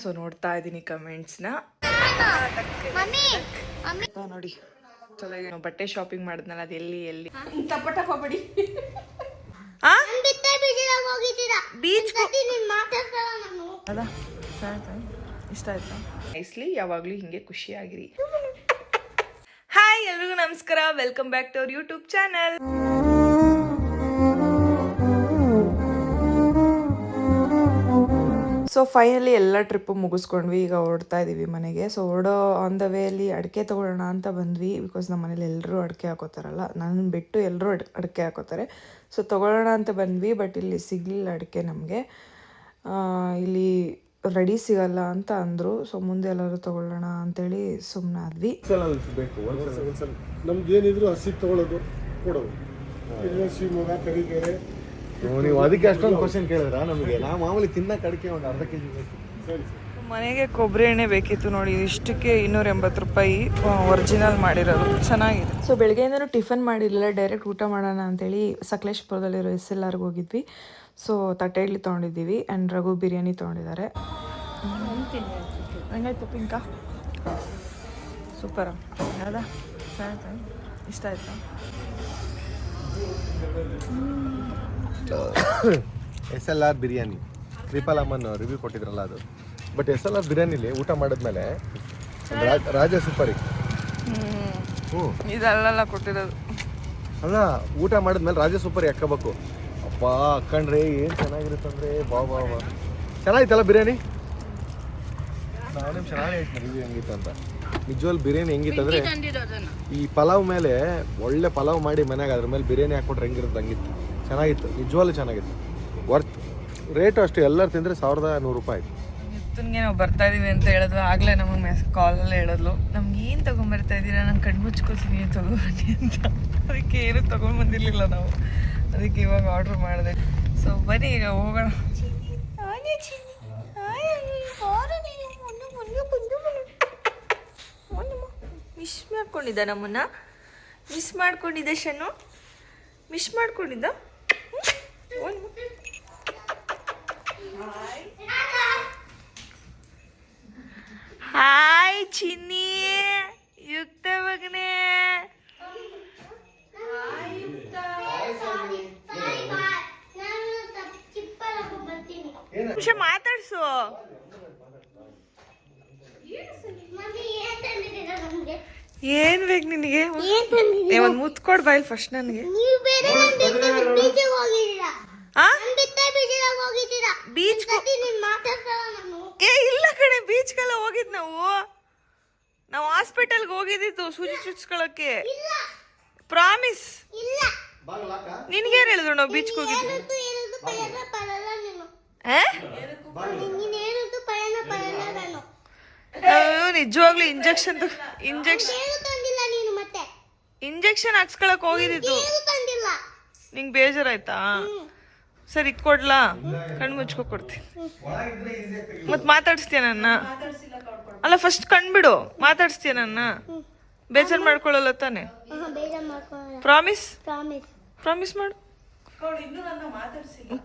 So ನೋಡ್ತಾ ಇದ್ದೀನಿ ಕಮೆಂಟ್ಸ್ನ ನೋಡಿ. ಬಟ್ಟೆ ಶಾಪಿಂಗ್ ಮಾಡಿದ್ನಲ್ಲ ಅದು ಎಲ್ಲಿ ತಪ್ಪಟಪಡಿ ಬೀಚ್ ಇಷ್ಟ ಆಯ್ತಾ? ನೈಸ್ಲಿ ಯಾವಾಗ್ಲೂ ಹಿಂಗೆ ಖುಷಿಯಾಗಿರಿ. ಹಾಯ್ ಎಲ್ರಿಗೂ ನಮಸ್ಕಾರ, welcome back to our YouTube channel. So finally ಎಲ್ಲ ಟ್ರಿಪ್ಪು ಮುಗಿಸ್ಕೊಂಡ್ವಿ. ಈಗ ಹೊರಡ್ತಾ ಇದ್ದೀವಿ ಮನೆಗೆ. ಸೊ ಹೊರಡೋ ಆನ್ ದ ವೇಲಿ ಅಡಿಕೆ ತೊಗೊಳ್ಳೋಣ ಅಂತ ಬಂದ್ವಿ. ಬಿಕಾಸ್ ನಮ್ಮ ಮನೇಲಿ ಎಲ್ಲರೂ ಅಡಿಕೆ ಹಾಕೋತಾರಲ್ಲ, ನನ್ನ ಬಿಟ್ಟು ಎಲ್ಲರೂ ಅಡಿಕೆ ಹಾಕೋತಾರೆ. ಸೊ ತೊಗೊಳ್ಳೋಣ ಅಂತ ಬಂದ್ವಿ. ಬಟ್ ಇಲ್ಲಿ ಸಿಗಲಿಲ್ಲ ಅಡಿಕೆ ನಮಗೆ. ಇಲ್ಲಿ ರೆಡಿ ಸಿಗಲ್ಲ ಅಂತ ಅಂದರು. ಸೊ ಮುಂದೆ ಎಲ್ಲರೂ ತೊಗೊಳ್ಳೋಣ ಅಂತೇಳಿ ಸುಮ್ಮನೆ ಆದ್ವಿ. ನಮ್ಗೆ ಏನಿದ್ರು ಹಸಿ ತೊಗೊಳ್ಳೋದು ಕೊಡೋದು. ಶಿವಮೊಗ್ಗ, ತರೀಕೆರೆ. ನೀವು ಅದಕ್ಕೆ ಅಷ್ಟೊಂದು ಕ್ವಶನ್ ಕೇಳಿದ್ರ ನಮಗೆ? ನಾವು ಮಾಮೂಲಿ ತಿನ್ನಕ್ಕೆ ಅಡಿಕೆ ಒಂದು ಅರ್ಧ ಕೆಜಿ ಬೇಕು. ಮನೆಗೆ ಕೊಬ್ಬರಿ ಎಣ್ಣೆ ಬೇಕಿತ್ತು ನೋಡಿ. ಇಷ್ಟಕ್ಕೆ 280 ರೂಪಾಯಿ ಒರಿಜಿನಲ್ ಮಾಡಿರೋದು, ಚೆನ್ನಾಗಿದೆ. ಸೊ ಬೆಳಗ್ಗೆಯಿಂದನೂ ಟಿಫನ್ ಮಾಡಿರಲಿಲ್ಲ, ಡೈರೆಕ್ಟ್ ಊಟ ಮಾಡೋಣ ಅಂತೇಳಿ ಸಕಲೇಶ್ಪುರದಲ್ಲಿರೋ SLRಗೆ ಹೋಗಿದ್ವಿ. ಸೊ ತಟ್ಟೆ ಇಡ್ಲಿ ತೊಗೊಂಡಿದ್ದೀವಿ ಆ್ಯಂಡ್ ರಘು ಬಿರಿಯಾನಿ ತೊಗೊಂಡಿದ್ದಾರೆ. ಹೆಂಗಾಯ್ತು ಪಿಂಕ? ಸೂಪರ ಹೌದಾ? ಇಷ್ಟ ಆಯ್ತಾ? SLR ಬಿರಿಯಾನಿ ಟ್ರಿಪಲ್ ಅಮ್ಮನ್ ರಿವ್ಯೂ ಕೊಟ್ಟಿದ್ರಲ್ಲ ಅದು. ಬಟ್ SLR ಬಿರಿಯಾನಿಲಿ ಊಟ ಮಾಡಿದ್ಮೇಲೆ ರಾಜ ಸೂಪರ್ ಇದೆಲ್ಲ ಕೊಟ್ಟಿರೋದು ಅಲ್ಲ. ಊಟ ಮಾಡಿದ್ಮೇಲೆ ರಾಜ ಸೂಪರ್ ಹಾಕೋಬೇಕು. ಅಪ್ಪ ಹಾಕೊಂಡ್ರೆ ಏನು ಚೆನ್ನಾಗಿರುತ್ತಂದ್ರೆ ಬಾ ಚೆನ್ನಾಗಿತ್ತಲ್ಲ ಬಿರಿಯಾನಿ. ನಾನು ಚೆನ್ನಾಗಿ ಹೇಳ್ತೀನಿ ರಿವ್ಯೂ ಹೆಂಗಿತ್ತು ಅಂತ. ನಿಜವಾಗ್ಲೂ ಬಿರಿಯಾನಿ ಹೆಂಗಿತ್ತಂದ್ರೆ, ಈ ಪಲಾವ್ ಮೇಲೆ ಒಳ್ಳೆ ಪಲಾವ್ ಮಾಡಿ ಮನೆಯಾಗ ಅದ್ರ ಮೇಲೆ ಬಿರಿಯಾನಿ ಹಾಕ್ಕೊಟ್ರೆ ಹೆಂಗಿರುತ್ತೆ ಹಂಗಿತ್ತು. ಚೆನ್ನಾಗಿತ್ತು, ನಿಜವಾಗ್ಲೂ ಚೆನ್ನಾಗಿತ್ತು. ವರ್ತ್. ರೇಟು ಅಷ್ಟು ಎಲ್ಲರೂ ತಿಂದರೆ 1100 ರೂಪಾಯಿ. ನಿತ್ತನ್ಗೆ ನಾವು ಬರ್ತಾ ಇದೀವಿ ಅಂತ ಹೇಳಿದ್ವಿ. ಆಗಲೇ ನಮಗೆ ಕಾಲಲ್ಲೇ ಹೇಳಿದ್ಲು, ನಮ್ಗೆ ಏನು ತೊಗೊಂಬರ್ತಾ ಇದ್ದೀರಾ, ನಾನು ಕಣ್ಣು ಮುಚ್ಕೋತೀನಿ ತೊಗೊಬನ್ನಿ ಅಂತ. ಅದಕ್ಕೆ ಏನು ತೊಗೊಂಡ್ಬಂದಿರಲಿಲ್ಲ ನಾವು. ಅದಕ್ಕೆ ಇವಾಗ ಆರ್ಡ್ರ್ ಮಾಡಿದೆ. ಸೊ ಬನ್ನಿ ಈಗ ಹೋಗೋಣ. ಮಿಸ್ ಮಾಡ್ಕೊಂಡಿದ್ದ ನಮ್ಮನ್ನ, ಮಿಸ್ ಮಾಡ್ಕೊಂಡಿದ್ದ ಶನು, ಮಿಸ್ ಮಾಡ್ಕೊಂಡಿದ್ದ. ಹಾಯ್ ಚಿನ್ನಿ, ಯುಕ್ತ ಮಗನೇ. ನಿಮಿಷ ಮಾತಾಡ್ಸು. ಏನ್ ಬೇಕು ನಿನಗೆ? ಒಂದ್ ಮುತ್ಕೊಡ್ ಬಾಯ್ ಫಸ್ಟ್ ನನಗೆ. ಬೀಚ್ ಏ ಇಲ್ಲ ಕಣೆ, ಬೀಚ್ಗೆಲ್ಲ ಹೋಗಿದ್ ನಾವು ಹಾಸ್ಪಿಟಲ್ಗೆ ಹೋಗಿದ್ದಿತ್ತು ಸೂಜಿ ಚುಚ್ಕೊಳಕ್ಕೆ. ಪ್ರಾಮಿಸ್. ನಿನ್ಗೇನು ಹೇಳಿದ್ರು ನಾವು ಬೀಚ್ಗೆ ಹೋಗಿದ್ವಿ? ನಿಜವಾಗ್ಲೂ ಇಂಜೆಕ್ಷನ್ ಹಾಕ್ಸ್ಕೊಳಕ್ ಹೋಗಿದ್ದು. ನಿಂಗೆ ಬೇಜಾರಾಯ್ತಾ? ಸರಿ ಇಟ್ಕೊಡ್ಲಾ? ಕಣ್ಣು ಮುಚ್ಕೊ ಕೊಡ್ತೀನಿ. ಮತ್ ಮಾತಾಡ್ಸ್ತೀಯ ನನ್ನ? ಅಲ್ಲ ಫಸ್ಟ್ ಕಣ್ಬಿಡು, ಮಾತಾಡ್ಸ್ತೀಯ ನನ್ನ? ಬೇಜಾರ್ ಮಾಡ್ಕೊಳ್ಳಲ್ಲ ತಾನೆ? ಪ್ರಾಮಿಸ್? ಪ್ರಾಮಿಸ್ ಮಾಡು.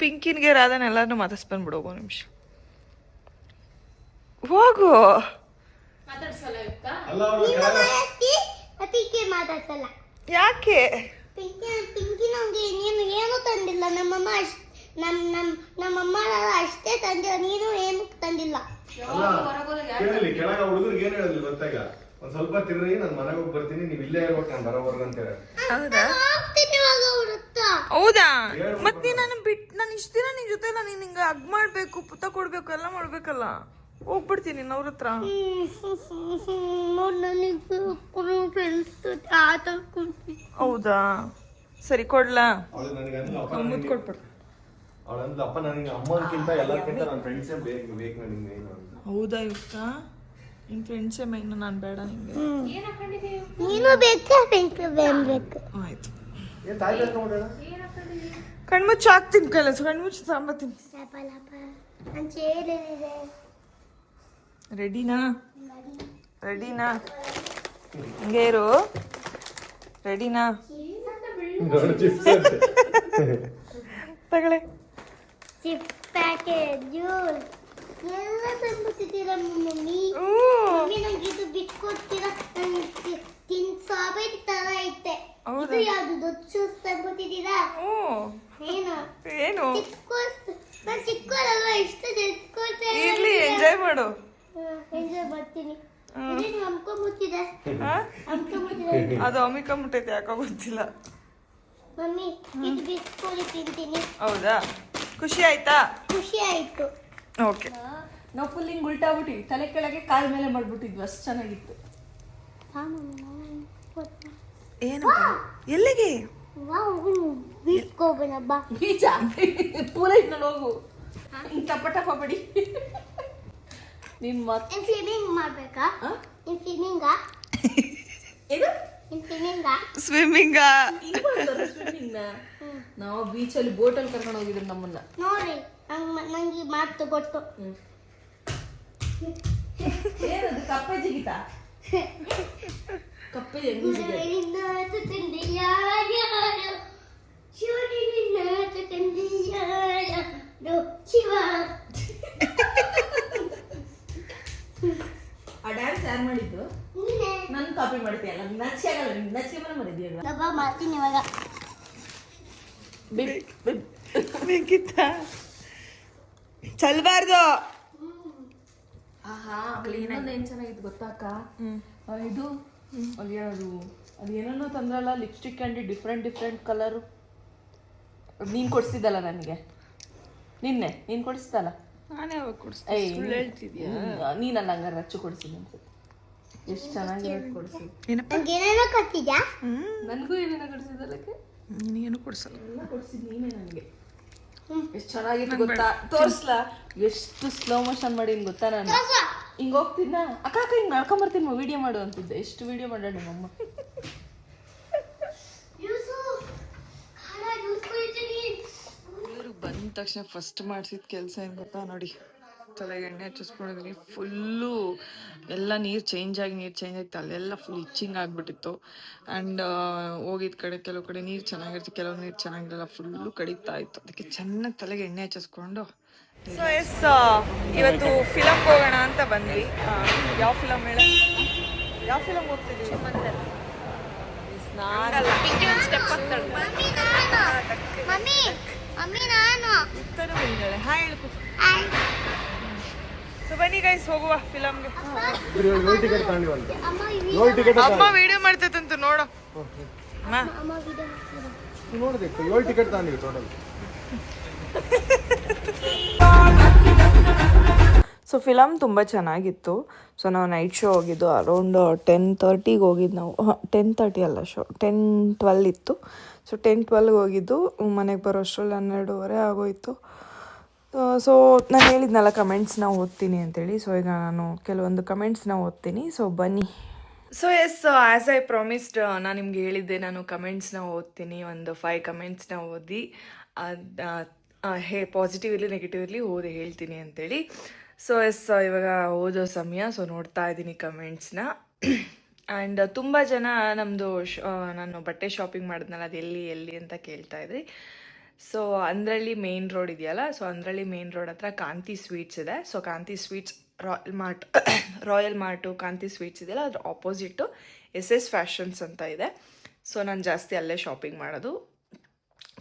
ಪಿಂಕಿನ್ಗೆ ರಾಧನ್ ಎಲ್ಲಾರನ್ನೂ ಮಾತಾಡ್ಸ್ ಬಂದ್ಬಿಡು. ಹೋಗೋ ನಿಮಿಷ ಹೋಗು. ಯಾಕೆ? ಏನು ತಂದಿಲ್ಲ ನಮ್ಮಮ್ಮ. ನಮ್ಮಮ್ಮ ಅಷ್ಟೇ ತಂದಿಲ್ಲ, ನೀನು ಏನು ತಂದಿಲ್ಲ. ಕೆಳಗ ಹುಡುಗರಿಗೆ ಏನ್ ಹೇಳಿದ್ವಿ ಗೊತ್ತಾಗ? ಒಂದ್ ಸ್ವಲ್ಪ ತಿರ್ರಿ, ನಾನು ಮನೆಗೆ ಹೋಗಿ ಬರ್ತೀನಿ, ನೀವ್ ಇಲ್ಲೇ ಇರ್ಬೇಕು ನಾನು ಬರೋವರ್ಗ ಅಂತ ಹೇಳಿ. ಹೌದಾ? ಮತ್ ನೀ ನಾನು ಇಷ್ಟ ದಿನ ನಿನ್ ಜೊತೆ ನೀನ್ ಹಿಂಗ ಹಗ್ ಮಾಡ್ಬೇಕು, ಪುತ್ತ ಕೊಡ್ಬೇಕು, ಎಲ್ಲ ಮಾಡ್ಬೇಕಲ್ಲ. ಹೋಗ್ಬಿಡ್ತೀನಿ ಅವ್ರ ಹತ್ರ. ಹೌದಾ? ಸರಿ ಕೊಡ್ಲಾ? ಮುದ್ ಕೊಟ್ಬಿಡು. ಅಪ್ಪ ನನಗೆ ಅಮ್ಮನ್ಕಿಂತ ಎಲ್ಲಕ್ಕಿಂತ ನನ್ನ ಫ್ರೆಂಡ್ಸೇ ಬೇಕು ನನಗೆ. ಹೌದಾ ಯುಕ್ತ? ನಿನ್ ಫ್ರೆಂಡ್ಸೇ ಮೈನು, ನಾನು ಬೇಡ ನಿಂಗೆ. ಆಯ್ತು. ಕಣ್ಮುಚ್ಚು ಹಾಕ್ತೀನಿ ಕೈಲಾಸ, ಕಣ್ಮುಚ್ಚು ಸಾಂಬತ್ತೀನಿ. ರೆಡಿನಾ? ಹಿಂಗೆ ಇರು. ರೆಡಿನಾ? ತಗೊಳ್ಳೆ. ಚಿಪ್ ಪ್ಯಾಕೆಟ್ ಜ್ಯೂಸ್ ಎಲ್ಲ ತಂದ್ಬಿಟ್ಟಿದ್ದೀರಾ ಮಮ್ಮಿ. ಮಮ್ಮಿ ನಂಗೆ ಇದು ಬಿಟ್ಕೊಡ್ತೀರಾ? ನಂಗೆ ಸ್ಟ್ರಾಬೆರಿ ತರ ಐತೆ. ಇದು ಯಾವ್ದು ದೊಡ್ಡ ಜ್ಯೂಸ್ ತಂದ್ಬಿಟ್ಟಿದ್ದೀರಾ? ಏನು ಏನು ನಾನು ಚಿಕ್ಕವರಲ್ವಾ, ಇಷ್ಟು ತೆಗೆದುಕೊಳ್ತೇನೆ. ಇರ್ಲಿ, ಎಂಜಾಯ್ ಮಾಡು. ಎಂಜಾಯ್ ಮಾಡ್ತೀನಿ. ಇದೇನು ಅಮ್ಕೊಂಬಿಟ್ಟಿದೆ. ಅದು ಅಮಿಕ ಮುಟ್ಟೈತೆ, ಯಾಕೋ ಗೊತ್ತಿಲ್ಲ. ಮಮ್ಮಿ ಇದು ಬಿಟ್ಕೊಡಿ, ತಿಂತೀನಿ. ಹೌದಾ, ಖುಷಿ ಆಯ್ತಾ? ಖುಷಿ ಆಯ್ತು. ಓಕೆ. ನಾವು ಫುಲ್ ಹಿಂಗ್ ಉಲ್ಟಾಬಿಟ್ಟಿವಿ, ತಲೆ ಕೆಳಗೆ ಕಾಲ್ ಮೇಲೆ ಮಾಡ್ಬಿಟ್ಟಿದ್ವಿ, ಅಷ್ಟು ಚೆನ್ನಾಗಿತ್ತು. ಏನು ಎಲ್ಲಿಗೆ? ಬಿಟ್ಕೋಬೋಣ ಬಾ. ಬೀಜ ಪೂರ ಇಟ್ಕೊಂಡು ಹೋಗು, ಹಿಂಗ್ ಟಪ ಟಪ ಬಡಿ. ನಿನ್ ಮತ್ತೆ ಸ್ವಿಮ್ಮಿಂಗ್ ಮಾಡ್ಬೇಕಾ? ಸ್ವಿಮ್ಮಿಂಗಾ? ಏನು ಸ್ವಿಮ್ಮಿಂಗಾ? ಸ್ವಿಮ್ಮಿಂಗಾ? ಸ್ವಿಮ್ಮಿಂಗ್ ನಾವು ಬೀಚಲ್ಲಿ ಬೋಟಲ್ಲಿ ಕರ್ಕೊಂಡು ಹೋಗಿದ್ರು ನಮ್ಮನ್ನ. ನೋಡಿ ನಂಗೆ ಮಾತು ಗೊತ್ತು. ಏನದು ಕಪ್ಪೆ ಜಿಗಿತ? ಕಪ್ಪೆ ಶಿವ. ಆ ಡ್ಯಾನ್ಸ್ ಯಾರು ಮಾಡಿದ್ದು? ನನ್ ಕಾಪಿ ಮಾಡ್ತೀಯಲ್ಲ, ನಚ್ಚಿಯಾಗಲ್ಲ, ನಚ್ಚಿಗೆ ಮಾಡಿದ್ಯಲ್ಲ. ಡಬ್ಬ ಮಾಡ್ತೀನಿ ಇವಾಗ. ಬೇಕಿತ್ತ ಚಲ್ಬಾರ್ದು. ಆಹಾ, ಇನ್ನೊಂದು ಏನ್ ಚೆನ್ನಾಗಿತ್ತು ಗೊತ್ತಾ ಅಕ್ಕ? ಇದು ಅದು ಏನೇನೋ ತಂದ್ರಲ್ಲ, ಲಿಪ್ಸ್ಟಿಕ್ ಕ್ಯಾಂಡಿ ಡಿಫ್ರೆಂಟ್ ಕಲರು. ನೀನ್ ಕೊಡ್ಸಿದ್ದಲ್ಲ ನನಗೆ ನಿನ್ನೆ, ನೀನ್ ಕೊಡಿಸ್ದಲ್ಲ? ನಾನೇ ಅವಾಗ ಕೊಡಿಸ್ತೀನಿ, ಹೇಳ್ತಿದ್ಯಾ? ನೀನಲ್ಲ, ಹಂಗಾರೆ ರಚ್ಚು ಕೊಡ್ಸಿದ್ದು ಅನ್ಸುತ್ತೆ. ಎಷ್ಟು ಚೆನ್ನಾಗಿ ಕೊಡ್ಸಿದ್ದು. ಏನೇನೋ ಕಟ್ಟಿದ್ಯಾ? ನನಗೂ ಏನೇನೋ ಕೊಡ್ಸಿದ್ದಲ್ಲಕ್ಕೆ. ನೀನೇನು ಕೊಡ್ಸಲ್ಲ. ಎಲ್ಲ ಕೊಡ್ಸಿದ್ದು ನೀನೇ ನನಗೆ. ಎಷ್ಟು ಚೆನ್ನಾಗಿತ್ತು ಗೊತ್ತಾ? ತೋರಿಸ್ಲಾ? ಎಷ್ಟು ಸ್ಲೋ ಮೋಷನ್ ಮಾಡಿ ಗೊತ್ತಾ? ನಾನು ಹಿಂಗೆ ಹೋಗ್ತಿದ್ನ, ಅಕ್ಕ ಹಿಂಗೆ ನಡ್ಕೊಂಬರ್ತೀನಿ, ವಿಡಿಯೋ ಮಾಡು ಅಂತಿದ್ದೆ. ಎಷ್ಟು ವಿಡಿಯೋ ಮಾಡೋಣ ನಿಮ್ಮಮ್ಮ. ಇವರು ಬಂದ ತಕ್ಷಣ ಫಸ್ಟ್ ಮಾಡಿಸಿದ ಕೆಲಸ ಏನು ಗೊತ್ತಾ? ನೋಡಿ, ತಲೆಗೆ ಎಣ್ಣೆ ಹಚ್ಚಿಸ್ಕೊಂಡಿದ್ದೀನಿ. ಫುಲ್ಲು ಎಲ್ಲ ನೀರು ಚೇಂಜ್ ಆಗಿ ತಲೆಲ್ಲ ಫುಲ್ ಇಚ್ಚಿಂಗ್ ಆಗಿಬಿಟ್ಟಿತ್ತು. ಆ್ಯಂಡ್ ಹೋಗಿದ್ದ ಕಡೆ ಕೆಲವು ಕಡೆ ನೀರು ಚೆನ್ನಾಗಿರ್ತು, ಕೆಲವು ನೀರು ಚೆನ್ನಾಗಿರಲ್ಲ, ಫುಲ್ಲು ಕಡಿತಾ ಇತ್ತು. ಅದಕ್ಕೆ ಚೆನ್ನಾಗಿ ತಲೆಗೆ ಎಣ್ಣೆ ಹಚ್ಚಿಸ್ಕೊಂಡು ಸೊ ಎಸ್ ಇವತ್ತು ಫಿಲಮ್ಗೆ ಹೋಗೋಣ ಅಂತ ಬಂದ್ವಿ. ಯಾವ ಫಿಲಮ್ ಹೇಳ? ಯಾವ ಫಿಲಮ್ ಹೋಗ್ತಿದ್ದೀವಿ? ಸೊ ಬನ್ನಿ ಗೈಸ್, ಹೋಗುವ ಫಿಲಮ್ಗೆ. ಅಮ್ಮ ವಿಡಿಯೋ ಮಾಡ್ತೈತಂತ ನೋಡು. ನೋಡ್ಬೇಕು, 7 ಟಿಕೆಟ್ ತಗೊಂಡಿವಿ ಟೋಟಲ್. ಸೊ ಫಿಲಮ್ ತುಂಬ ಚೆನ್ನಾಗಿತ್ತು. ಸೊ ನಾವು ನೈಟ್ ಶೋ ಹೋಗಿದ್ದು ಅರೌಂಡ್ 10:30ಗೆ ಹೋಗಿದ್ದು ನಾವು. 10:30 ಅಲ್ಲ, ಶೋ 10:12 ಇತ್ತು. ಸೊ 10:12ಗೆ ಹೋಗಿದ್ದು, ಮನೆಗೆ ಬರೋ ಅಷ್ಟರಲ್ಲಿ 12:30 ಆಗೋಯಿತು. ಸೊ ನಾನು ಹೇಳಿದ್ನಲ್ಲ ಕಮೆಂಟ್ಸ್ನ ಓದ್ತೀನಿ ಅಂತೇಳಿ. ಸೊ ಈಗ ನಾನು ಕೆಲವೊಂದು ಕಮೆಂಟ್ಸ್ನ ಓದ್ತೀನಿ. ಸೊ ಬನ್ನಿ. So yes, as I promised, ನಾನು ನಿಮ್ಗೆ ಹೇಳಿದ್ದೆ ನಾನು ಕಮೆಂಟ್ಸ್ನ ಓದ್ತೀನಿ. ಒಂದು 5 ಕಮೆಂಟ್ಸ್ನ ಓದಿ ಪಾಸಿಟಿವ್ ಇರಲಿ ನೆಗೆಟಿವ್ ಇರಲಿ ಓದಿ ಹೇಳ್ತೀನಿ ಅಂತೇಳಿ. ಸೊ ಎಸ್, ಇವಾಗ ಓದೋ ಸಮಯ. ಸೊ ನೋಡ್ತಾ ಇದ್ದೀನಿ ಕಮೆಂಟ್ಸ್ನ. ಆ್ಯಂಡ್ ತುಂಬ ಜನ ನಮ್ಮದು ನಾನು ಬಟ್ಟೆ ಶಾಪಿಂಗ್ ಮಾಡಿದ್ನಲ್ಲ, ಅದು ಎಲ್ಲಿ ಅಂತ ಕೇಳ್ತಾ ಇದ್ರಿ. ಸೊ ಅಂದ್ರಳ್ಳಿ ಮೇನ್ ರೋಡ್ ಇದೆಯಲ್ಲ, ಸೊ ಅಂದ್ರಳ್ಳಿ ಮೇನ್ ರೋಡ್ ಹತ್ರ ಕಾಂತಿ ಸ್ವೀಟ್ಸ್ ಇದೆ. ಸೊ ಕಾಂತಿ ಸ್ವೀಟ್ಸ್ ರಾಯಲ್ ಮಾರ್ಟು ಕಾಂತಿ ಸ್ವೀಟ್ಸ್ ಇದೆಯಲ್ಲ, ಅದ್ರ ಆಪೋಸಿಟ್ಟು SS ಫ್ಯಾಷನ್ಸ್ ಅಂತ ಇದೆ. ಸೊ ನಾನು ಜಾಸ್ತಿ ಅಲ್ಲೇ ಶಾಪಿಂಗ್ ಮಾಡೋದು.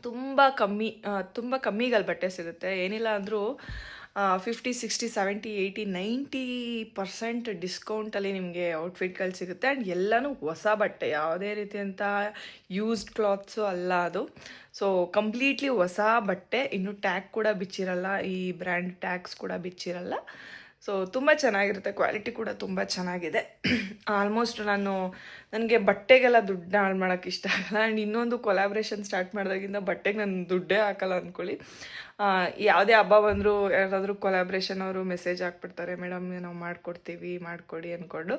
ತುಂಬ ಕಮ್ಮಿಗಲ್ಲಿ ಬಟ್ಟೆ ಸಿಗುತ್ತೆ. ಏನಿಲ್ಲ ಅಂದರೂ 50, 60, 70, 80, 90% ಡಿಸ್ಕೌಂಟಲ್ಲಿ ನಿಮಗೆ ಔಟ್ಫಿಟ್ಗಳು ಸಿಗುತ್ತೆ. ಆ್ಯಂಡ್ ಎಲ್ಲನೂ ಹೊಸ ಬಟ್ಟೆ, ಯಾವುದೇ ರೀತಿಯಂಥ ಯೂಸ್ಡ್ ಕ್ಲಾತ್ಸು ಅಲ್ಲ ಅದು. ಸೊ ಕಂಪ್ಲೀಟ್ಲಿ ಹೊಸ ಬಟ್ಟೆ, ಇನ್ನೂ ಟ್ಯಾಗ್ ಕೂಡ ಬಿಚ್ಚಿರಲ್ಲ, ಈ ಬ್ರ್ಯಾಂಡ್ ಟ್ಯಾಗ್ಸ್ ಕೂಡ ಬಿಚ್ಚಿರಲ್ಲ. ಸೊ ತುಂಬ ಚೆನ್ನಾಗಿರುತ್ತೆ, ಕ್ವಾಲಿಟಿ ಕೂಡ ತುಂಬ ಚೆನ್ನಾಗಿದೆ. ಆಲ್ಮೋಸ್ಟ್ ನನಗೆ ಬಟ್ಟೆಗೆಲ್ಲ ದುಡ್ಡು ಹಾಳು ಮಾಡೋಕ್ಕೆ ಇಷ್ಟ ಆಗಲ್ಲ. ಆ್ಯಂಡ್ ಇನ್ನೊಂದು ಕೊಲಾಬ್ರೇಷನ್ ಸ್ಟಾರ್ಟ್ ಮಾಡಿದಾಗಿಂದ ಬಟ್ಟೆಗೆ ನಾನು ದುಡ್ಡೇ ಹಾಕಲ್ಲ ಅಂದ್ಕೊಳ್ಳಿ. ಯಾವುದೇ ಹಬ್ಬ ಬಂದರೂ ಯಾರಾದರೂ ಕೊಲಾಬ್ರೇಷನ್ ಅವರು ಮೆಸೇಜ್ ಹಾಕ್ಬಿಡ್ತಾರೆ, ಮೇಡಮ್ ನಾವು ಮಾಡಿಕೊಡಿ ಅಂದ್ಕೊಂಡು.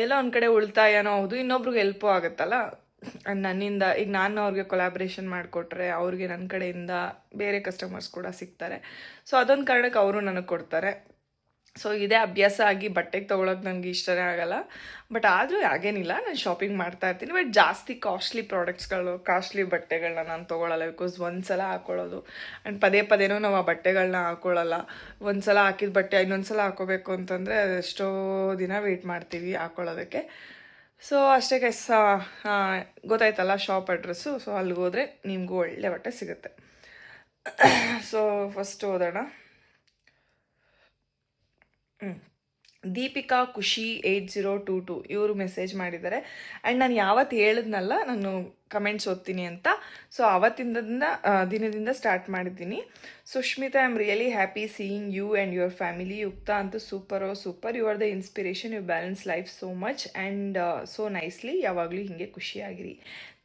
ಎಲ್ಲ ಒಂದು ಕಡೆ ಉಳಿತಾಯನೋ ಹೌದು, ಇನ್ನೊಬ್ರಿಗೆ ಹೆಲ್ಪು ಆಗುತ್ತಲ್ಲ. ನನ್ನಿಂದ ಈಗ ನಾನು ಅವ್ರಿಗೆ ಕೊಲಾಬ್ರೇಷನ್ ಮಾಡಿಕೊಟ್ರೆ ಅವ್ರಿಗೆ ನನ್ನ ಕಡೆಯಿಂದ ಬೇರೆ ಕಸ್ಟಮರ್ಸ್ ಕೂಡ ಸಿಗ್ತಾರೆ. ಸೊ ಅದೊಂದು ಕಾರಣಕ್ಕೆ ಅವರು ನನಗೆ ಕೊಡ್ತಾರೆ. ಸೊ ಇದೇ ಅಭ್ಯಾಸ ಆಗಿ ಬಟ್ಟೆಗೆ ತೊಗೊಳಕ್ಕೆ ನನಗೆ ಇಷ್ಟನೇ ಆಗಲ್ಲ. ಬಟ್ ಆದರೂ ಹಾಗೇನಿಲ್ಲ, ನಾನು ಶಾಪಿಂಗ್ ಮಾಡ್ತಾ ಇರ್ತೀನಿ. ಬಟ್ ಜಾಸ್ತಿ ಕಾಸ್ಟ್ಲಿ ಬಟ್ಟೆಗಳನ್ನ ನಾನು ತೊಗೊಳಲ್ಲ. ಬಿಕಾಸ್ ಒಂದು ಸಲ ಹಾಕ್ಕೊಳ್ಳೋದು ಆ್ಯಂಡ್ ಪದೇನೂ ನಾವು ಆ ಬಟ್ಟೆಗಳನ್ನ ಹಾಕ್ಕೊಳ್ಳಲ್ಲ. ಒಂದು ಸಲ ಹಾಕಿದ ಬಟ್ಟೆ ಇನ್ನೊಂದು ಸಲ ಹಾಕೋಬೇಕು ಅಂತಂದರೆ ಎಷ್ಟೋ ದಿನ ವೆಯ್ಟ್ ಮಾಡ್ತೀವಿ ಹಾಕ್ಕೊಳ್ಳೋದಕ್ಕೆ. ಸೊ ಅಷ್ಟೇ ಗೈಸ್, ಗೊತ್ತಾಯ್ತಲ್ಲ ಶಾಪ್ ಅಡ್ರೆಸ್ಸು. ಸೊ ಅಲ್ಲಿಗೆ ಹೋದರೆ ನಿಮಗೂ ಒಳ್ಳೆ ಬಟ್ಟೆ ಸಿಗುತ್ತೆ. ಸೊ ಫಸ್ಟ್ ಓದೋಣ. ದೀಪಿಕಾ ಖುಷಿ 8022 ಇವರು ಮೆಸೇಜ್ ಮಾಡಿದ್ದಾರೆ. ಆ್ಯಂಡ್ ನಾನು ಯಾವತ್ತು ಹೇಳಿದ್ನಲ್ಲ ನಾನು ಕಮೆಂಟ್ಸ್ ಓದ್ತೀನಿ ಅಂತ, ಸೊ ದಿನದಿಂದ ಸ್ಟಾರ್ಟ್ ಮಾಡಿದ್ದೀನಿ. Sushmita, I am really happy seeing you and your family. Yukta ಅಂತೂ super, you are the inspiration, you balance life so much and so nicely. ಯಾವಾಗಲೂ ಹೀಗೆ ಖುಷಿಯಾಗಿರಿ.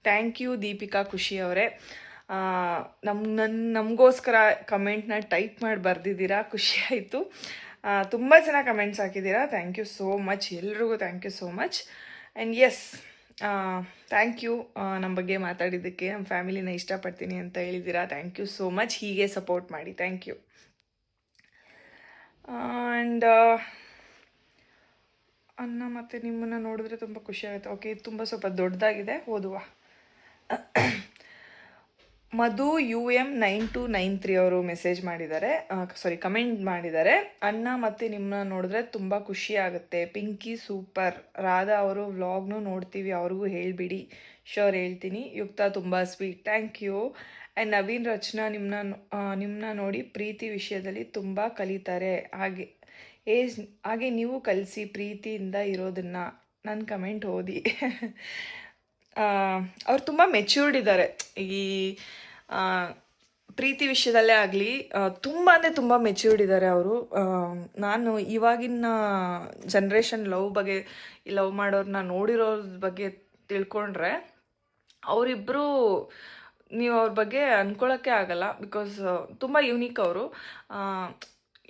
ಥ್ಯಾಂಕ್ ಯು ದೀಪಿಕಾ ಖುಷಿ ಅವರೇ. ನಮಗೋಸ್ಕರ ಕಮೆಂಟ್ನ ಟೈಪ್ ಮಾಡಿ ಬರೆದಿದ್ದೀರಾ, ಖುಷಿ ಆಯಿತು. ತುಂಬ ಚೆನ್ನಾಗಿ ಕಮೆಂಟ್ಸ್ ಹಾಕಿದ್ದೀರಾ. ಥ್ಯಾಂಕ್ ಯು ಸೋ ಮಚ್, ಎಲ್ರಿಗೂ thank you so much. And yes, thank you ನಮ್ಮ ಬಗ್ಗೆ ಮಾತಾಡಿದ್ದಕ್ಕೆ. ನಮ್ಮ ಫ್ಯಾಮಿಲಿನ ಇಷ್ಟಪಡ್ತೀನಿ ಅಂತ ಹೇಳಿದ್ದೀರಾ. Thank you so much. ಹೀಗೆ ಸಪೋರ್ಟ್ ಮಾಡಿ. Thank you. ಆ್ಯಂಡ್ ಅನ್ನ ಮತ್ತು ನಿಮ್ಮನ್ನು ನೋಡಿದ್ರೆ ತುಂಬ ಖುಷಿ ಆಗುತ್ತೆ. ಓಕೆ, ಇದು ತುಂಬ ಸ್ವಲ್ಪ ದೊಡ್ಡದಾಗಿದೆ, ಓದುವ. ಮಧು UM 9293 ಅವರು ಮೆಸೇಜ್ ಮಾಡಿದ್ದಾರೆ, ಕಮೆಂಟ್ ಮಾಡಿದ್ದಾರೆ. ಅಣ್ಣ ಮತ್ತು ನಿಮ್ಮನ್ನ ನೋಡಿದ್ರೆ ತುಂಬ ಖುಷಿ ಆಗುತ್ತೆ. ಪಿಂಕಿ ಸೂಪರ್. ರಾಧಾ ಅವರು ವ್ಲಾಗ್ನೂ ನೋಡ್ತೀವಿ, ಅವ್ರಿಗೂ ಹೇಳಿಬಿಡಿ. ಶೋರ್ ಹೇಳ್ತೀನಿ. ಯುಕ್ತ ತುಂಬ sweet, thank you. And Naveen Rachana, ನಿಮ್ಮನ್ನ ನೋಡಿ ಪ್ರೀತಿ ವಿಷಯದಲ್ಲಿ ತುಂಬ ಕಲಿತಾರೆ. ಹಾಗೆ ನೀವು ಕಲಿಸಿ ಪ್ರೀತಿಯಿಂದ ಇರೋದನ್ನು. ನನ್ನ ಕಮೆಂಟ್ ಓದಿ. ಅವ್ರು ತುಂಬ ಮೆಚ್ಯೂರ್ಡ್ ಇದ್ದಾರೆ. ಈ ಪ್ರೀತಿ ವಿಷಯದಲ್ಲೇ ಆಗಲಿ ತುಂಬ ಮೆಚ್ಯೂರ್ಡ್ ಇದ್ದಾರೆ ಅವರು. ನಾನು ಇವಾಗಿನ ಜನ್ರೇಷನ್ ಲವ್ ಮಾಡೋರನ್ನ ನೋಡಿರೋರ ಬಗ್ಗೆ ತಿಳ್ಕೊಂಡ್ರೆ ಅವರಿಬ್ಬರು ನೀವು ಅವ್ರ ಬಗ್ಗೆ ಅಂದ್ಕೊಳ್ಳೋಕ್ಕೆ ಆಗಲ್ಲ. ಬಿಕಾಸ್ ತುಂಬ ಯುನೀಕ್ ಅವರು.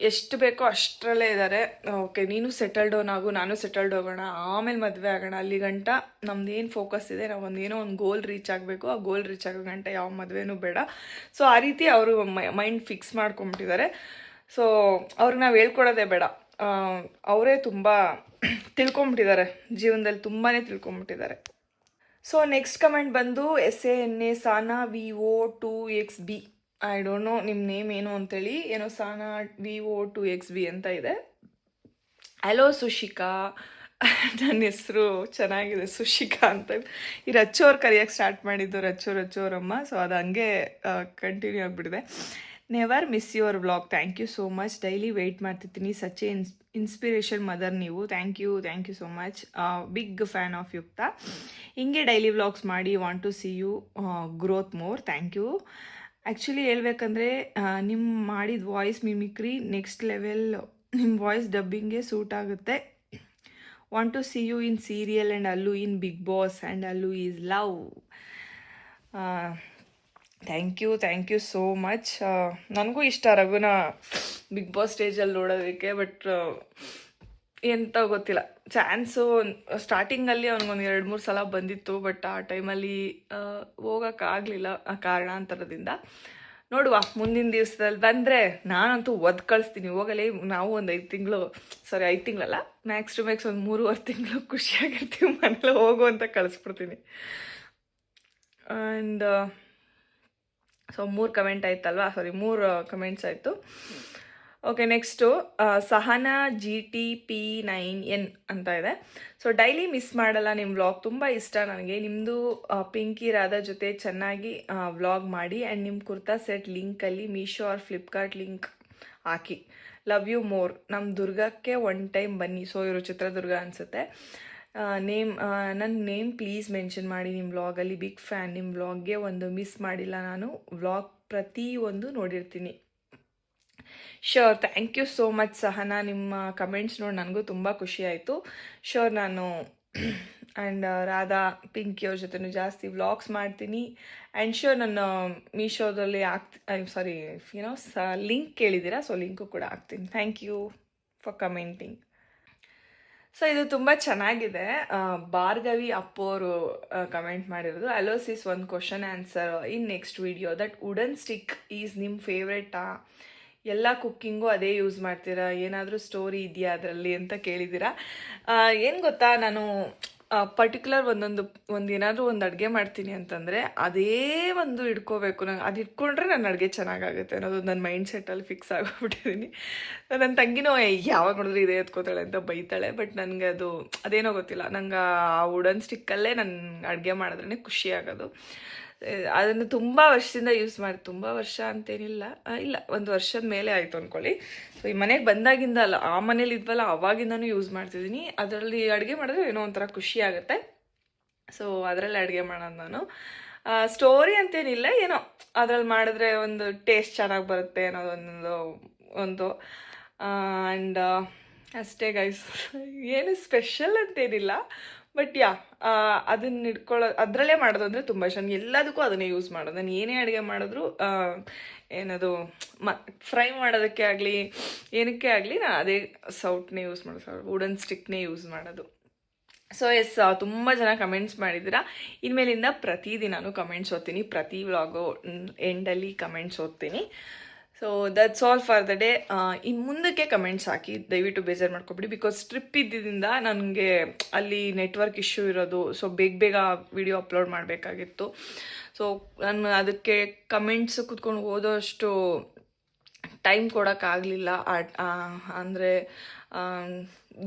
ಎಷ್ಟು ಬೇಕೋ ಅಷ್ಟರಲ್ಲೇ ಇದ್ದಾರೆ. ಓಕೆ, ನೀನು ಸೆಟಲ್ ಡೌನ್ ಆಗು, ನಾನು ಸೆಟಲ್ಡ್ ಹೋಗೋಣ, ಆಮೇಲೆ ಮದುವೆ ಆಗೋಣ. ಅಲ್ಲಿ ಗಂಟ ನಮ್ದು ಏನು ಫೋಕಸ್ ಇದೆ, ನಾವು ಒಂದು ಗೋಲ್ ರೀಚ್ ಆಗಬೇಕು. ಆ ಗೋಲ್ ರೀಚ್ ಆಗೋ ಗಂಟ ಯಾವ ಮದುವೆನೂ ಬೇಡ. ಸೊ ಆ ರೀತಿ ಅವರು ಮೈಂಡ್ ಫಿಕ್ಸ್ ಮಾಡ್ಕೊಂಬಿಟ್ಟಿದ್ದಾರೆ. ಸೊ ಅವ್ರಿಗೆ ನಾವು ಹೇಳ್ಕೊಡೋದೇ ಬೇಡ, ಅವರೇ ತುಂಬ ತಿಳ್ಕೊಂಬಿಟ್ಟಿದ್ದಾರೆ, ಜೀವನದಲ್ಲಿ ತುಂಬಾ ತಿಳ್ಕೊಂಬಿಟ್ಟಿದ್ದಾರೆ. ಸೊ ನೆಕ್ಸ್ಟ್ ಕಮೆಂಟ್ ಬಂದು SANA Sana VO2XB. I don't know ನಿಮ್ಮ ನೇಮ್ ಏನು ಅಂತೇಳಿ. ಏನೋ ಸಾನಾ VO2XB ಅಂತ ಇದೆ. ಹಲೋ ಸುಶಿಕಾ, ನನ್ನ ಹೆಸರು ಚೆನ್ನಾಗಿದೆ ಸುಶಿಕಾ ಅಂತ. ಈ ರಚ್ಚು ಅವ್ರು ಕರೆಯೋಕ್ಕೆ ಸ್ಟಾರ್ಟ್ ಮಾಡಿದ್ದು ರಚ್ಚು ಅವರಮ್ಮ. ಸೊ ಅದು ಹಂಗೆ ಕಂಟಿನ್ಯೂ ಆಗಿಬಿಟ್ಟಿದೆ. Never miss your vlog. Thank you so much. Daily wait ಮಾಡ್ತಿರ್ತೀನಿ. ಸಚ್ ಎ ಇನ್ಸ್ಪಿರೇಷನ್ ಮದರ್ ನೀವು. Thank you so much. Big fan of Yukta. ಹಿಂಗೆ ಡೈಲಿ ವ್ಲಾಗ್ಸ್ ಮಾಡಿ. Want to see you growth more. Thank you. Actually ಹೇಳ್ಬೇಕಂದ್ರೆ ನಿಮ್ಮ ಮಾಡಿದ voice mimicry next level. ನಿಮ್ಮ voice ಡಬ್ಬಿಂಗ್ಗೆ suit ಆಗುತ್ತೆ. Want to see you in serial and Allu in big boss and Allu is love. Thank you so much. ನನಗೂ ಇಷ್ಟ ರಘುನ big boss ಸ್ಟೇಜಲ್ಲಿ ನೋಡೋದಕ್ಕೆ. ಬಟ್ ಎಂತ ಗೊತ್ತಿಲ್ಲ, ಚಾನ್ಸು ಸ್ಟಾರ್ಟಿಂಗಲ್ಲಿ ಅವ್ನಿಗೊಂದು 2-3 ಸಲ ಬಂದಿತ್ತು. ಬಟ್ ಆ ಟೈಮಲ್ಲಿ ಹೋಗೋಕ್ಕಾಗಲಿಲ್ಲ ಆ ಕಾರಣಾಂತರದಿಂದ. ನೋಡುವ, ಮುಂದಿನ ದಿವಸದಲ್ಲಿ ಬಂದರೆ ನಾನಂತೂ ಒದ್ದು ಕಳಿಸ್ತೀನಿ. ಹೋಗಲೇ ನಾವು ಒಂದು 5 ತಿಂಗಳಲ್ಲ, ಮ್ಯಾಕ್ಸ್ ಟು ಮ್ಯಾಕ್ಸ್ ಒಂದು 3.5 ತಿಂಗಳು ಖುಷಿಯಾಗಿರ್ತೀವಿ ಮನೇಲಿ ಹೋಗು ಅಂತ ಕಳಿಸ್ಬಿಡ್ತೀನಿ. ಆ್ಯಂಡ್ ಸೊ 3 ಕಮೆಂಟ್ ಆಯ್ತಲ್ವಾ, 3 ಕಮೆಂಟ್ಸ್ ಆಯಿತು. ಓಕೆ, ನೆಕ್ಸ್ಟು ಸಹನಾ GTP9N ಅಂತ ಇದೆ. ಸೊ ಡೈಲಿ ಮಿಸ್ ಮಾಡಲ್ಲ ನಿಮ್ಮ ವ್ಲಾಗ್, ತುಂಬ ಇಷ್ಟ ನನಗೆ. ನಿಮ್ಮದು ಪಿಂಕಿ ರಾಧಾ ಜೊತೆ ಚೆನ್ನಾಗಿ ವ್ಲಾಗ್ ಮಾಡಿ. ಆ್ಯಂಡ್ ನಿಮ್ಮ ಕುರ್ತಾ ಸೆಟ್ ಲಿಂಕಲ್ಲಿ ಮೀಶೋ ಆರ್ ಫ್ಲಿಪ್ಕಾರ್ಟ್ ಲಿಂಕ್ ಹಾಕಿ. Love you more. ನಮ್ಮ ದುರ್ಗಕ್ಕೆ 1 ಟೈಮ್ ಬನ್ನಿ. ಸೊ ಇವರು ಚಿತ್ರದುರ್ಗ ಅನಿಸುತ್ತೆ. ನನ್ನ ನೇಮ್ ಪ್ಲೀಸ್ ಮೆನ್ಷನ್ ಮಾಡಿ ನಿಮ್ಮ ವ್ಲಾಗಲ್ಲಿ. Big fan. ನಿಮ್ಮ ವ್ಲಾಗ್ಗೆ ಒಂದು ಮಿಸ್ ಮಾಡಿಲ್ಲ ನಾನು. ವ್ಲಾಗ್ ಪ್ರತಿಯೊಂದು ನೋಡಿರ್ತೀನಿ. Sure. Thank you so much Sahana. ನಿಮ್ಮ ಕಮೆಂಟ್ಸ್ ನೋಡಿ ನನಗೂ ತುಂಬ ಖುಷಿ ಆಯಿತು. ಶ್ಯೂರ್, ನಾನು ಆ್ಯಂಡ್ ರಾಧಾ ಪಿಂಕಿ ಅವ್ರ ಜೊತೆನೂ ಜಾಸ್ತಿ ವ್ಲಾಗ್ಸ್ ಮಾಡ್ತೀನಿ. ಆ್ಯಂಡ್ ಶ್ಯೂರ್, ನಾನು ಮೀಶೋದಲ್ಲಿ ಲಿಂಕ್ ಕೇಳಿದ್ದೀರಾ, ಸೊ ಲಿಂಕು ಕೂಡ ಹಾಕ್ತೀನಿ. Thank you for commenting. So ಇದು ತುಂಬ ಚೆನ್ನಾಗಿದೆ. ಭಾರ್ಗವಿ ಅಪ್ಪೋರು ಕಮೆಂಟ್ ಮಾಡಿರೋದು. ಅಲೋಸಿಸ್ ಒಂದು question answer in next video. That wooden stick is ನಿಮ್ಮ ಫೇವ್ರೆಟಾ? ಎಲ್ಲ ಕುಕ್ಕಿಂಗು ಅದೇ ಯೂಸ್ ಮಾಡ್ತೀರಾ, ಏನಾದರೂ ಸ್ಟೋರಿ ಇದೆಯಾ ಅದರಲ್ಲಿ ಅಂತ ಕೇಳಿದ್ದೀರಾ. ಏನು ಗೊತ್ತಾ, ನಾನು ಪರ್ಟಿಕ್ಯುಲರ್ ಒಂದು ಏನಾದರೂ ಒಂದು ಅಡುಗೆ ಮಾಡ್ತೀನಿ ಅಂತಂದರೆ ಅದೇ ಒಂದು ಇಟ್ಕೋಬೇಕು. ನಂಗೆ ಅದು ಇಟ್ಕೊಂಡ್ರೆ ನನ್ನ ಅಡುಗೆ ಚೆನ್ನಾಗಾಗುತ್ತೆ ಅನ್ನೋದು ನನ್ನ ಮೈಂಡ್ ಸೆಟ್ಟಲ್ಲಿ ಫಿಕ್ಸ್ ಆಗೋಗ್ಬಿಟ್ಟಿದ್ದೀನಿ. ನನ್ನ ತಂಗಿನೂ ಯಾವಾಗ ನೋಡಿದ್ರೆ ಇದೇ ಎತ್ಕೋತಾಳೆ ಅಂತ ಬೈತಾಳೆ. ಬಟ್ ನನಗೆ ಅದೇನೋ ಗೊತ್ತಿಲ್ಲ, ನಂಗೆ ಆ ವುಡನ್ ಸ್ಟಿಕ್ಕಲ್ಲೇ ನನ್ನ ಅಡುಗೆ ಮಾಡಿದ್ರೇ ಖುಷಿ ಆಗೋದು. ಅದನ್ನು ತುಂಬ ವರ್ಷದಿಂದ ಯೂಸ್ ಮಾಡಿ, ತುಂಬ ವರ್ಷ ಅಂತೇನಿಲ್ಲ, ಇಲ್ಲ 1 ವರ್ಷದ ಮೇಲೆ ಆಯಿತು ಅಂದ್ಕೊಳ್ಳಿ. ಸೊ ಈ ಮನೆಗೆ ಬಂದಾಗಿಂದ ಅಲ್ಲ, ಆ ಮನೇಲಿ ಇದ್ವಲ್ಲ ಆವಾಗಿಂದನೂ ಯೂಸ್ ಮಾಡ್ತಿದ್ದೀನಿ. ಅದರಲ್ಲಿ ಅಡುಗೆ ಮಾಡಿದ್ರೆ ಏನೋ ಒಂಥರ ಖುಷಿ ಆಗುತ್ತೆ. ಸೊ ಅದರಲ್ಲಿ ಅಡುಗೆ ಮಾಡೋದು ನಾನು. ಸ್ಟೋರಿ ಅಂತೇನಿಲ್ಲ, ಏನೋ ಅದ್ರಲ್ಲಿ ಮಾಡಿದ್ರೆ ಒಂದು ಟೇಸ್ಟ್ ಚೆನ್ನಾಗಿ ಬರುತ್ತೆ ಅನ್ನೋದೊಂದು ಆ್ಯಂಡ್ ಅಷ್ಟೇ ಗೈಸ್. ಏನು ಸ್ಪೆಷಲ್ ಅಂತೇನಿಲ್ಲ, ಬಟ್ ಅದನ್ನ ಅದರಲ್ಲೇ ಮಾಡೋದು ಅಂದರೆ ತುಂಬ ಇಷ್ಟ. ನಾನು ಎಲ್ಲದಕ್ಕೂ ಅದನ್ನೇ ಯೂಸ್ ಮಾಡೋದು. ನಾನು ಏನೇ ಅಡುಗೆ ಮಾಡಿದ್ರು ಏನದು ಫ್ರೈ ಮಾಡೋದಕ್ಕೆ ಆಗಲಿ ಏನಕ್ಕೆ ಆಗಲಿ ನಾನು ಅದೇ ಸೌಟ್ನೇ ಯೂಸ್ ಮಾಡೋದು, ವುಡನ್ ಸ್ಟಿಕ್ನೇ ಯೂಸ್ ಮಾಡೋದು. ಸೊ ತುಂಬ ಜನ ಕಮೆಂಟ್ಸ್ ಮಾಡಿದ್ದೀರಾ. ಇನ್ಮೇಲಿಂದ ಪ್ರತಿದಿನಾನು ಕಮೆಂಟ್ಸ್ ಓದ್ತೀನಿ, ಪ್ರತಿ ವ್ಲಾಗು ಎಂಡಲ್ಲಿ ಕಮೆಂಟ್ಸ್ ಓದ್ತೀನಿ. So that's all for the day. ಇನ್ನು ಮುಂದಕ್ಕೆ ಕಮೆಂಟ್ಸ್ ಹಾಕಿ, ದಯವಿಟ್ಟು ಬೇಜಾರು ಮಾಡ್ಕೊಬಿಡಿ. ಬಿಕಾಸ್ ಟ್ರಿಪ್ ಇದ್ದಿದ್ದರಿಂದ ನನಗೆ ಅಲ್ಲಿ ನೆಟ್ವರ್ಕ್ ಇಶ್ಯೂ ಇರೋದು. ಸೊ ಬೇಗ ವಿಡಿಯೋ ಅಪ್ಲೋಡ್ ಮಾಡಬೇಕಾಗಿತ್ತು. ಸೊ ನಾನು ಅದಕ್ಕೆ ಕಮೆಂಟ್ಸ್ ಕೂತ್ಕೊಂಡು ಓದೋಷ್ಟು ಟೈಮ್ ಕೊಡೋಕ್ಕಾಗಲಿಲ್ಲ. ಅಂದರೆ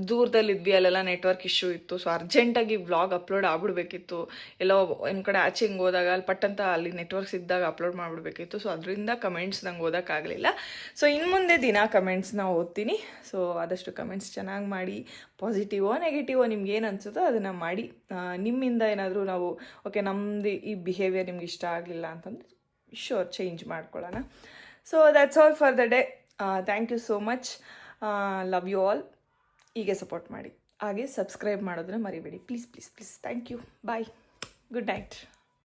ದೂರದಲ್ಲಿದ್ವಿ, ಅಲ್ಲೆಲ್ಲ ನೆಟ್ವರ್ಕ್ ಇಶ್ಯೂ ಇತ್ತು. ಸೊ ಅರ್ಜೆಂಟಾಗಿ ವ್ಲಾಗ್ ಅಪ್ಲೋಡ್ ಆಗ್ಬಿಡ್ಬೇಕಿತ್ತು. ಎಲ್ಲೋ ಒಂದು ಕಡೆ ಆಚೆ ಹಿಂಗೆ ಹೋದಾಗ ಅಲ್ಲಿ ಪಟ್ಟಂತ ಅಲ್ಲಿ ನೆಟ್ವರ್ಕ್ಸ್ ಇದ್ದಾಗ ಅಪ್ಲೋಡ್ ಮಾಡಿಬಿಡ್ಬೇಕಿತ್ತು. ಸೊ ಅದರಿಂದ ಕಮೆಂಟ್ಸ್ ನಂಗೆ ಓದೋಕ್ಕಾಗಲಿಲ್ಲ. ಸೊ ಇನ್ನು ಮುಂದೆ ದಿನ ಕಮೆಂಟ್ಸ್ನ ಓದ್ತೀನಿ. ಸೊ ಆದಷ್ಟು ಕಮೆಂಟ್ಸ್ ಚೆನ್ನಾಗಿ ಮಾಡಿ, ಪಾಸಿಟಿವೋ ನೆಗೆಟಿವೋ ನಿಮ್ಗೆ ಏನು ಅನಿಸುತ್ತೋ ಅದನ್ನು ಮಾಡಿ. ನಿಮ್ಮಿಂದ ಏನಾದರೂ ನಾವು ಓಕೆ ನಮ್ಮದು ಈ ಬಿಹೇವಿಯರ್ ನಿಮ್ಗೆ ಇಷ್ಟ ಆಗಲಿಲ್ಲ ಅಂತಂದರೆ ಶೋರ್ ಚೇಂಜ್ ಮಾಡ್ಕೊಳ್ಳೋಣ. So that's all for the day. Thank you so much. Love you all. ಹೀಗೆ ಸಪೋರ್ಟ್ ಮಾಡಿ, ಹಾಗೆ ಸಬ್ಸ್ಕ್ರೈಬ್ ಮಾಡೋದನ್ನ ಮರಿಬೇಡಿ please please please. Thank you. Bye. Good night.